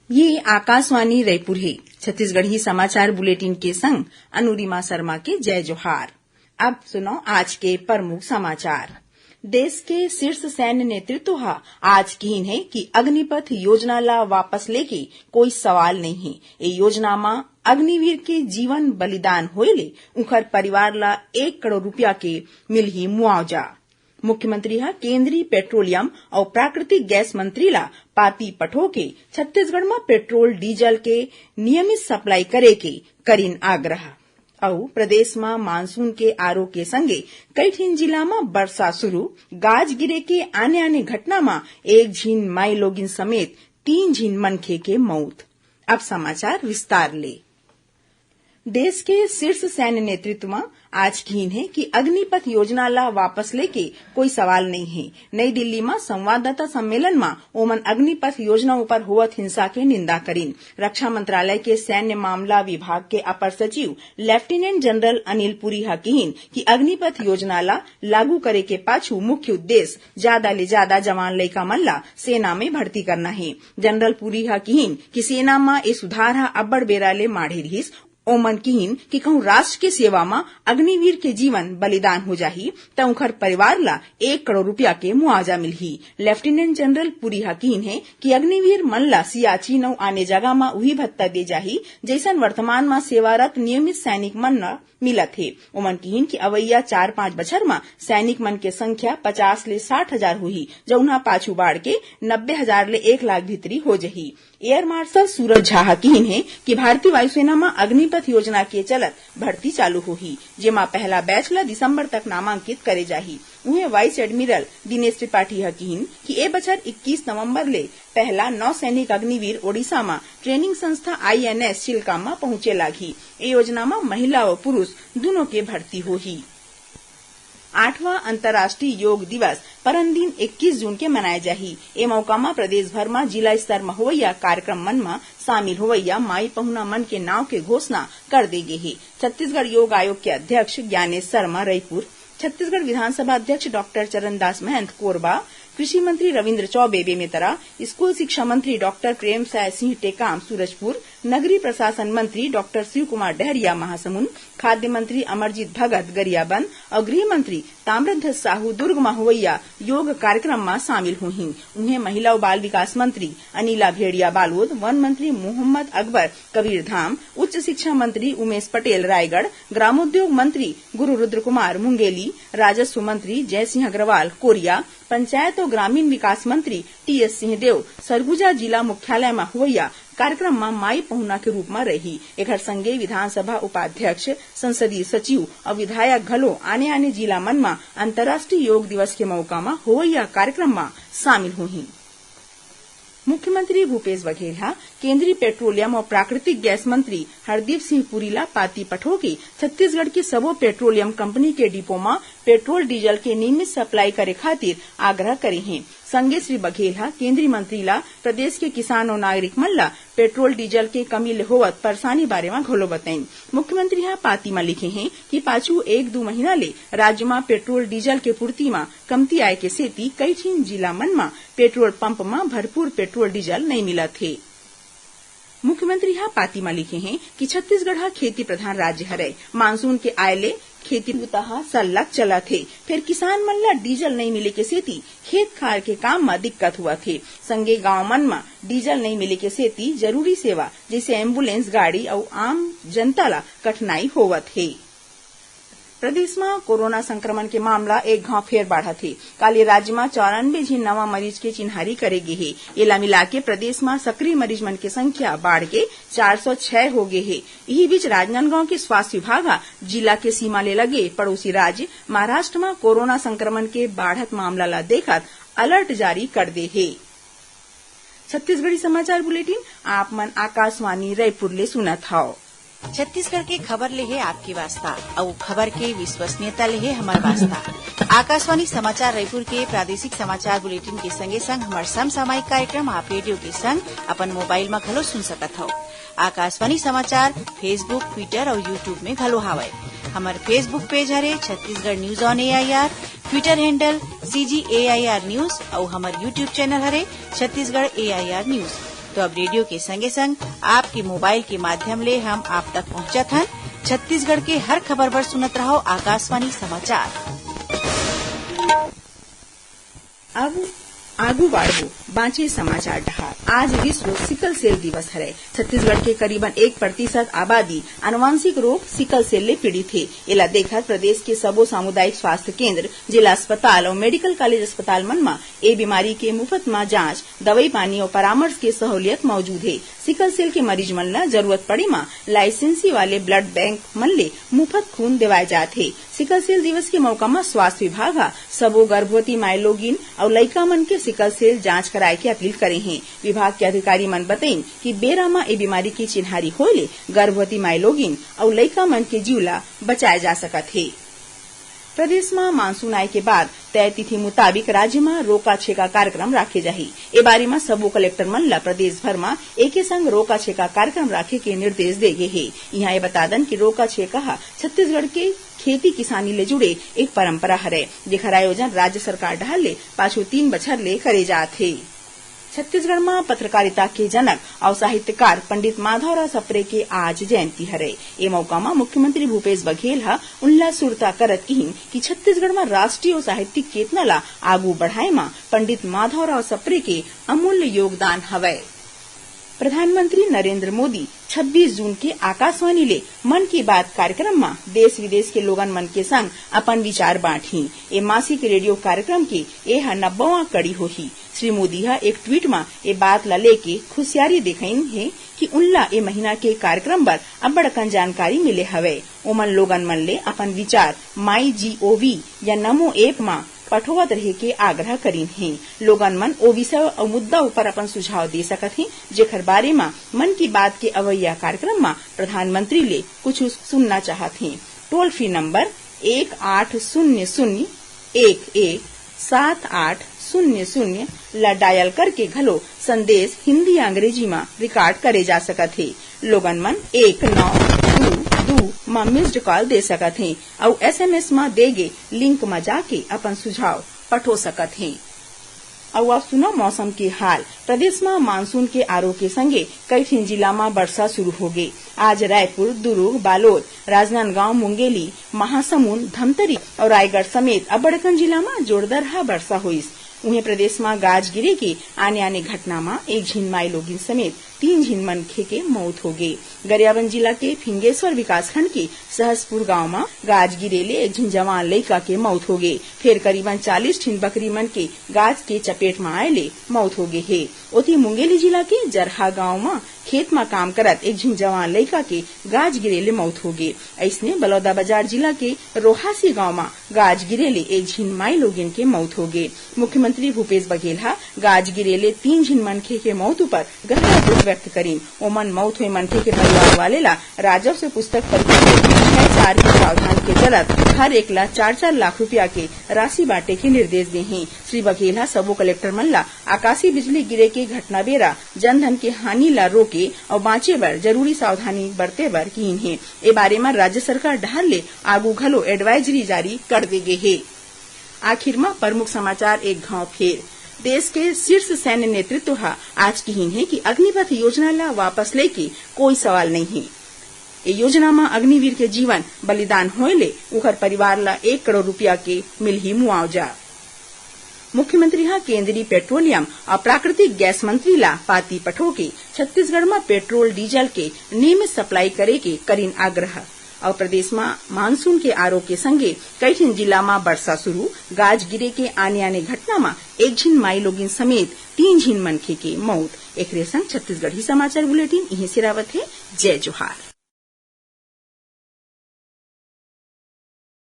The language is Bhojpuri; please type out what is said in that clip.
ये आकाशवाणी रायपुर है। छत्तीसगढ़ी समाचार बुलेटिन के संग अनुरिमा शर्मा के जय जोहार। अब सुनो आज के प्रमुख समाचार। देश के शीर्ष सैन्य नेतृत्व आज कहीन है कि अग्निपथ योजना ला वापस लेके कोई सवाल नहीं है। ये योजना में अग्निवीर के जीवन बलिदान होएले उनकर परिवार ला 1 करोड़ रुपया के मिलही मुआवजा। मुख्यमंत्री केंद्रीय पेट्रोलियम और प्राकृतिक गैस मंत्री ला पाती पठो के छत्तीसगढ़ में पेट्रोल डीजल के नियमित सप्लाई करे के करीन आग्रह। और प्रदेश में मानसून के आरो के संगे कई ठिन जिला में वर्षा शुरू। गाज गिरे के आने घटना में 1 झीन माई लोगिन समेत 3 झीन मनखे के मौत। अब समाचार विस्तार ले। देश के शीर्ष सैन्य नेतृत्व में आज कहीन है कि अग्निपथ योजना ला वापस लेके कोई सवाल नहीं है। नई दिल्ली में संवाददाता सम्मेलन में ओमन अग्निपथ योजना ऊपर हुआ हिंसा के निंदा करीन। रक्षा मंत्रालय के सैन्य मामला विभाग के अपर सचिव लेफ्टिनेंट जनरल अनिल पुरी कहीन कि अग्निपथ योजना ला लागू करे के पाछू मुख्य उद्देश्य ज्यादा ले ज्यादा जवान लइका मन ला सेना में भर्ती करना है। जनरल पुरी कहीन कि सेना में ये सुधार अब्बड़ बेरा ले माढ़े रहिस। ओमन कहीन कि कहूं राष्ट्र के सेवा में अग्निवीर के जीवन बलिदान हो जाही त उनकर परिवार ला 1 करोड़ रुपया के मुआवजा मिलही। लेफ्टिनेंट जनरल पुरी कहीन है कि अग्निवीर मन ला सियाचिन और आने जगह में वही भत्ता दे जाही जैसन वर्तमान में सेवारत नियमित सैनिक मन ला मिलत है। ओमन कहीन कि अवैया 4-5 बछर में सैनिक मन के संख्या 50 ले 60 हजार हुई जौना पाछू बाढ़ के 90 हजार ले 1 लाख भीतरी हो जही। एयर मार्शल सूरज झा कहीन है कि भारतीय वायुसेना में अग्निपथ योजना के चलत भर्ती चालू होही जेमा पहला बैच ला दिसंबर तक नामांकित करे जाही। उन्हें वाइस एडमिरल दिनेश त्रिपाठी कहीन कि ए बछर 21 नवंबर ले पहला नौसैनिक अग्निवीर ओडिशा में ट्रेनिंग संस्था INS चिल्का में पहुंचे लागी। ए योजना में महिला और पुरुष दोनों के भर्ती होही। 8वां अंतर्राष्ट्रीय योग दिवस परन दिन 21 जून के मनाए जाही। ए मौका में प्रदेश भर में जिला स्तर में होवैया कार्यक्रम मन में शामिल होवैया माई पहुना मन के नाव के घोषणा कर दे गे है। छत्तीसगढ़ योग आयोग के अध्यक्ष ज्ञानेश शर्मा रायपुर, छत्तीसगढ़ विधानसभा अध्यक्ष डॉक्टर चरणदास महंत कोरबा, कृषि मंत्री रविन्द्र चौबे बेमेतरा, स्कूल शिक्षा मंत्री डॉक्टर प्रेमसाय सिंह टेकाम सूरजपुर, नगरीय प्रशासन मंत्री डॉक्टर शिव कुमार डहरिया महासमुंद, खाद्य मंत्री अमरजीत भगत गरियाबंद और गृह मंत्री ताम्रध्वज साहू दुर्ग में होवैया योग कार्यक्रम में शामिल हुई। उन्हें महिला और बाल विकास मंत्री अनिला भेड़िया बालोद, वन मंत्री मोहम्मद अकबर कबीरधाम, उच्च शिक्षा मंत्री उमेश पटेल रायगढ़, ग्रामोद्योग मंत्री गुरु रुद्र कुमार मुंगेली, राजस्व मंत्री जयसिंह अग्रवाल कोरिया, पंचायत और ग्रामीण विकास मंत्री TS सिंहदेव सरगुजा जिला मुख्यालय में हुआ कार्यक्रम में माई पहुना के रूप में रही। एक संगे विधानसभा उपाध्यक्ष, संसदीय सचिव और विधायक घलो आने जिला मन में अंतर्राष्ट्रीय योग दिवस के मौका में हुआ कार्यक्रम में शामिल हुई। मुख्यमंत्री भूपेश बघेल केंद्रीय पेट्रोलियम और प्राकृतिक गैस मंत्री हरदीप सिंह पुरी ला पाती पठो की छत्तीसगढ़ की सबो पेट्रोलियम कंपनी के डिपो में पेट्रोल डीजल के नियमित सप्लाई करे खातिर आग्रह करे हैं। संगे श्री बघेल केंद्रीय मंत्री ला प्रदेश के किसान और नागरिक मन ला पेट्रोल डीजल के कमी ले होवत परेशानी बारे में घोलो बताइन। मुख्यमंत्री पाती में लिखे हैं कि पाछू 1-2 महीना ले राज्य में पेट्रोल डीजल के पूर्ति में कमती आय के सेती कई ठिन जिला मन में पेट्रोल पंप में भरपूर पेट्रोल डीजल नहीं मिलत है। मुख्यमंत्री पाती में लिखे हैं कि छत्तीसगढ़ खेती प्रधान राज्य हरे। मानसून के आय ले खेती बुता सल्लग चला थे, फिर किसान मन ला डीजल नहीं मिले के सेती खेत खार के काम में दिक्कत हुआ थे। संगे गांव मन में डीजल नहीं मिले के सेती जरूरी सेवा जैसे एम्बुलेंस गाड़ी और आम जनता ला कठिनाई होवत है। प्रदेश में कोरोना संक्रमण के मामला एक घाव फेर बढ़ा थे। काले राज्य में 94 झीन नवा मरीज के चिन्हारी करे गे है। एला मिला के प्रदेश में सक्रिय मरीज मन की संख्या बढ़ के 406 हो गए है। यही बीच राजनांदगांव के स्वास्थ्य विभाग जिला के सीमा ले लगे पड़ोसी राज्य महाराष्ट्र में कोरोना संक्रमण के बढ़त मामला ला देखत अलर्ट जारी कर दे है। छत्तीसगढ़ी समाचार बुलेटिन आप मन आकाशवाणी रायपुर ले सुनत हव। छत्तीसगढ़ के खबर ले है आपकी वास्ता और खबर के विश्वसनीयता ले है हमार वास्ता। आकाशवाणी समाचार रायपुर के प्रादेशिक समाचार बुलेटिन के संगे संग हमार समसामयिक कार्यक्रम आप रेडियो के संग अपन मोबाइल में घलो सुन सकत हो। आकाशवाणी समाचार फेसबुक, ट्विटर और यूट्यूब में घलो हावय। हमार फेसबुक पेज हरे Chhattisgarh news on AIR, Twitter handle CGAIR news और हमार यूट्यूब चैनल हरे छत्तीसगढ़ AIR न्यूज। तो अब रेडियो के संगे संग आपके मोबाइल के माध्यम ले हम आप तक पहुंचत हन। छत्तीसगढ़ के हर खबर पर सुनत रहो आकाशवाणी समाचार। अब आगू बाढ़ो बांचे समाचार डहार। आज विश्व सिकल सेल दिवस है। छत्तीसगढ़ के करीबन 1% आबादी आनुवंशिक रोग सिकल सेल ले पीड़ित है। इला देखकर प्रदेश के सबो सामुदायिक स्वास्थ्य केंद्र, जिला अस्पताल और मेडिकल कॉलेज अस्पताल मन में ए बीमारी के मुफ्त में जांच, दवाई पानी और परामर्श के सहूलियत मौजूद है। सिकल सेल के मरीज मन ला जरूरत पड़ी में लाइसेंसी वाले ब्लड बैंक मन ले मुफ्त खून देवाए जात है। सिकल सेल दिवस के मौका में स्वास्थ्य विभाग सबो गर्भवती माई लोगिन और लइका मन के सिकल सेल जांच कराए के अपील करे हैं। विभाग के अधिकारी मन बताइन कि बेरा में ए बीमारी की चिन्हारी होले गर्भवती माई लोगिन और लइका मन के जीव ला बचाए जा सकत है। प्रदेश में मानसून आए के बाद तय तिथि मुताबिक राज्य में रोका छेका कार्यक्रम राखे जाही। ए बारे में सबो कलेक्टर मन ला प्रदेश भर में एके संग रोका छेका कार्यक्रम राखे के निर्देश दे गए है। यहाँ ये बता दन कि रोका छेका छत्तीसगढ़ के खेती किसानी ले जुड़े एक परंपरा है, जेकर आयोजन राज्य सरकार डहर ले पाछू 3 बछर ले करे जात है। छत्तीसगढ़ में पत्रकारिता के जनक और साहित्यकार पंडित माधवराव सप्रे के आज जयंती हरे। ए मौका में मुख्यमंत्री भूपेश बघेल उनला सुरता करत कहिन कि छत्तीसगढ़ में राष्ट्रीय और साहित्यिक चेतना ला आगू बढ़ाए में पंडित माधवराव सप्रे के अमूल्य योगदान हवय। प्रधानमंत्री नरेंद्र मोदी 26 जून के आकाशवाणी ले मन की बात कार्यक्रम में देश विदेश के लोगन मन के संग अपन विचार बांटी। ए मासिक रेडियो कार्यक्रम के 90वां कड़ी होही। श्री मोदी एक ट्वीट में ये बात ला लेके खुशियारी दिखाइन है कि उनला ए महीना के कार्यक्रम पर अब्बड़कन जानकारी मिले हवे। ओमन लोगन मन ले अपन विचार MyGov या नमो ऐप में पठोवत रहे के आग्रह करीन है। लोगन मन ओ विषय और मुद्दा ऊपर अपन सुझाव दे सकत हैं, जेकर बारे में मन की बात के अवैया कार्यक्रम में प्रधानमंत्री ले कुछ सुनना चाहत हैं। टोल फ्री नंबर 1800117800 ला डायल करके घलो संदेश हिंदी अंग्रेजी में रिकॉर्ड करे जा सकत है। लोगन मन 1922 में मिस्ड कॉल दे सकत हैं और SMS में देगे लिंक में जाके अपन सुझाव पठो सकत हैं। और अब सुनो मौसम के हाल। प्रदेश में मानसून के आरो के संगे कई ठिन जिला में वर्षा शुरू हो गई। आज रायपुर, दुर्ग, बालोद, राजनांदगांव, मुंगेली, महासमुंद, धमतरी और रायगढ़ समेत अब्बड़कन जिला में जोरदार वर्षा हुई। उन्हें प्रदेश में गाज गिरे के आने घटना में एक झिन माई लोगिन समेत 3 झिन मनखे के मौत हो गई। गरियाबंद जिला के फिंगेश्वर विकासखंड के सहसपुर गांव में गाज गिरे ले एक झिन जवान लड़का के मौत हो गई। फिर करीबन 40 झिन बकरी मन के गाज के चपेट में आए ले मौत हो गई है। उती मुंगेली जिला के जरहा गांव में खेत में काम करत एक झिन जवान लड़का के गाज गिरे ले मौत हो गई। ऐसने बलौदाबाजार जिला के रोहासी गांव में गाज गिरे ले एक झिन माई लोगिन के मौत हो गई। मुख्यमंत्री भूपेश बघेल गाज गिरे ले 3 झिन मनखे के मौत पर गहरा दुख व्यक्त करीन। ओमन मौत हुए मनखे के परिवार वाले ला राजस्व पुस्तक पर 6 के प्रावधान के चलत हर एक ला 4-4 लाख रुपया के राशि बांटे के निर्देश दे हैं। श्री बघेल सबो कलेक्टर मन ला आकाशीय बिजली गिरे के घटना बेरा जनधन के हानि ला रोके और बाँचे बर जरूरी सावधानी बरते बर कीन है। ए बारे में राज्य सरकार डहर ले आगू घलो एडवाइजरी जारी कर दे गे है। आखिर में प्रमुख समाचार एक घाव फेर। देश के शीर्ष सैन्य नेतृत्व आज कहिन है कि अग्निपथ योजना ला वापस लेके कोई सवाल नहीं है। ये योजना में अग्निवीर के जीवन बलिदान होए ले उखर परिवार ला 1 करोड़ रुपया के मिलही मुआवजा। मुख्यमंत्री केंद्रीय पेट्रोलियम और प्राकृतिक गैस मंत्री ला पाती पठो के छत्तीसगढ़ में पेट्रोल डीजल के नियमित सप्लाई करे के करीन आग्रह। और प्रदेश में मानसून के आरो के संगे कई ठिन जिला में वर्षा शुरू। गाज गिरे के आने घटना में एक झिन माई लोगिन समेत 3 झिन मनखे के मौत। एक संग छत्तीसगढ़ी समाचार बुलेटिन इहे सिरावत है। जय जोहार।